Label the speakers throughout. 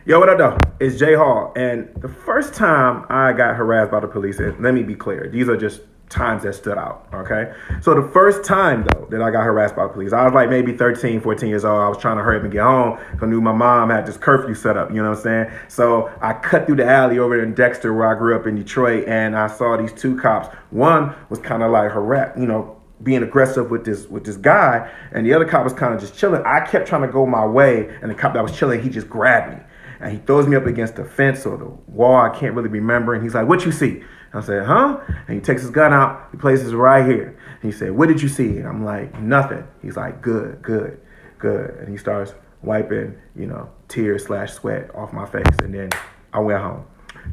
Speaker 1: Yo, what up, though? It's Jay Hall. And the first time I got harassed by the police, and let me be clear, these are just times that stood out, okay? So the first time, though, that I got harassed by the police, I was like maybe 13, 14 years old. I was trying to hurry up and get home because I knew my mom had this curfew set up, you know what I'm saying? So I cut through the alley over in Dexter, where I grew up in Detroit, and I saw these two cops. One was kind of like being aggressive with this guy, and the other cop was kind of just chilling. I kept trying to go my way, and the cop that was chilling, he just grabbed me. And he throws me up against the fence or the wall. I can't really remember. And he's like, "What you see?" I said, "Huh?" And he takes his gun out. He places it right here. And he said, "What did you see?" And I'm like, "Nothing." He's like, "Good, good, good." And he starts wiping, tears / sweat off my face. And then I went home.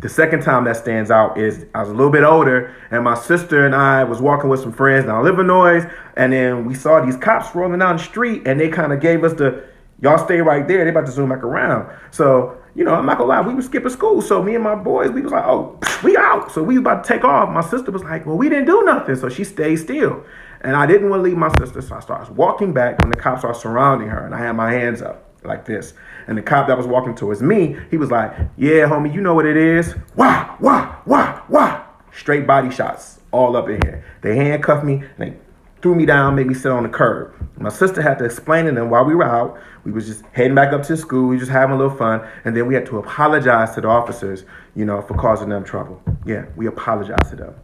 Speaker 1: The second time that stands out is I was a little bit older, and my sister and I was walking with some friends in Illinois, and then we saw these cops rolling down the street, and they kind of gave us the, "Y'all stay right there. They about to zoom back around." So, I'm not gonna lie, we were skipping school. So me and my boys, we was like, "Oh, we out." So we was about to take off. My sister was like, "Well, we didn't do nothing." So she stayed still. And I didn't want to leave my sister. So I started walking back when the cops are surrounding her. And I had my hands up like this. And the cop that was walking towards me, he was like, "Yeah, homie, you know what it is. Wah, wah, wah, wah." Straight body shots all up in here. They handcuffed me and they threw me down, made me sit on the curb. My sister had to explain to them while we were out. We was just heading back up to school. We were just having a little fun. And then we had to apologize to the officers, for causing them trouble. Yeah, we apologized to them.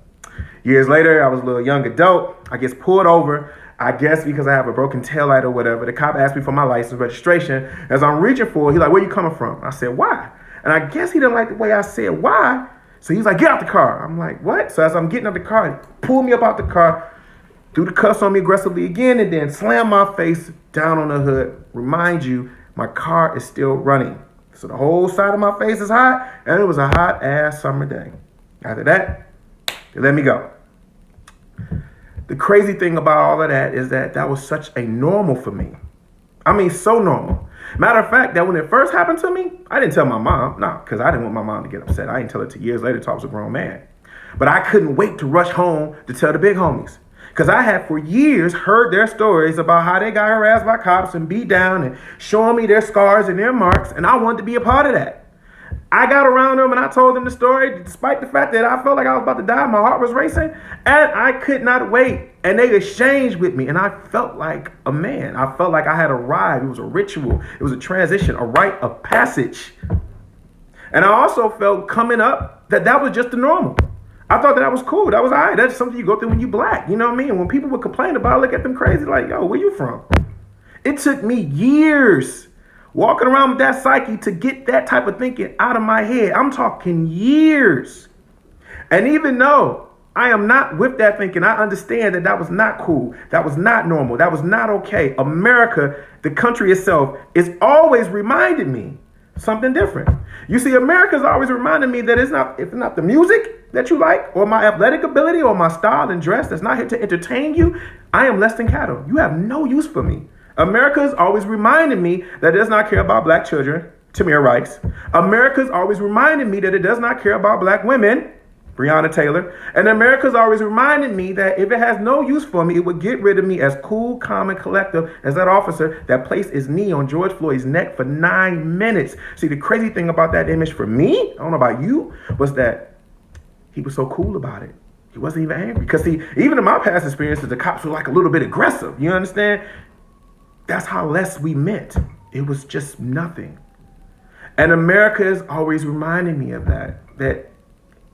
Speaker 1: Years later, I was a little young adult. I get pulled over. I guess because I have a broken taillight or whatever. The cop asked me for my license registration. As I'm reaching for it, he's like, "Where you coming from?" I said, "Why?" And I guess he didn't like the way I said why. So he's like, "Get out the car." I'm like, "What?" So as I'm getting out the car, he pulled me up out the car, threw the cuffs on me aggressively again, and then slammed my face down on the hood. Remind you, my car is still running. So the whole side of my face is hot, and it was a hot-ass summer day. After that, they let me go. The crazy thing about all of that is that was such a normal for me. I mean, so normal. Matter of fact, that when it first happened to me, I didn't tell my mom. No, because I didn't want my mom to get upset. I didn't tell her till years later till I was a grown man. But I couldn't wait to rush home to tell the big homies. Because I had for years heard their stories about how they got harassed by cops and beat down and showing me their scars and their marks. And I wanted to be a part of that. I got around them and I told them the story, despite the fact that I felt like I was about to die. My heart was racing and I could not wait. And they exchanged with me and I felt like a man. I felt like I had arrived. It was a ritual. It was a transition, a rite of passage. And I also felt coming up that was just the normal. I thought that was cool. That was all right. That's something you go through when you black. You know what I mean? And when people would complain about it, I look at them crazy like, "Yo, where you from?" It took me years walking around with that psyche to get that type of thinking out of my head. I'm talking years. And even though I am not with that thinking, I understand that was not cool. That was not normal. That was not okay. America, the country itself, is always reminding me something different. You see, America's always reminding me that it's not the music that you like or my athletic ability or my style and dress that's not here to entertain you. I am less than cattle. You have no use for me. America is always reminding me that it does not care about black children, Tamir Rice. America is always reminding me that it does not care about black women, Breonna Taylor. And America is always reminding me that if it has no use for me, it would get rid of me as cool, calm, and collective as that officer that placed his knee on George Floyd's neck for 9 minutes. See, the crazy thing about that image for me, I don't know about you, was that he was so cool about it. He wasn't even angry. Because see, even in my past experiences, the cops were like a little bit aggressive. You understand? That's how less we meant. It was just nothing. And America is always reminding me of that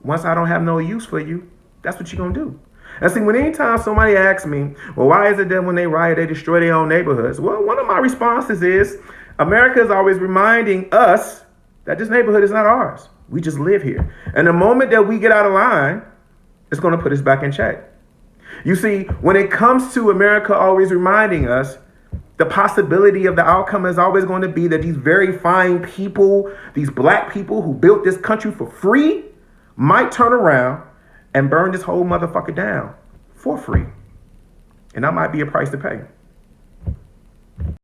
Speaker 1: once I don't have no use for you, that's what you're going to do. And see, when anytime somebody asks me, "Well, why is it that when they riot, they destroy their own neighborhoods?" Well, one of my responses is, America is always reminding us that this neighborhood is not ours. We just live here. And the moment that we get out of line, it's going to put us back in check. You see, when it comes to America always reminding us, the possibility of the outcome is always going to be that these very fine people, these black people who built this country for free, might turn around and burn this whole motherfucker down for free. And that might be a price to pay.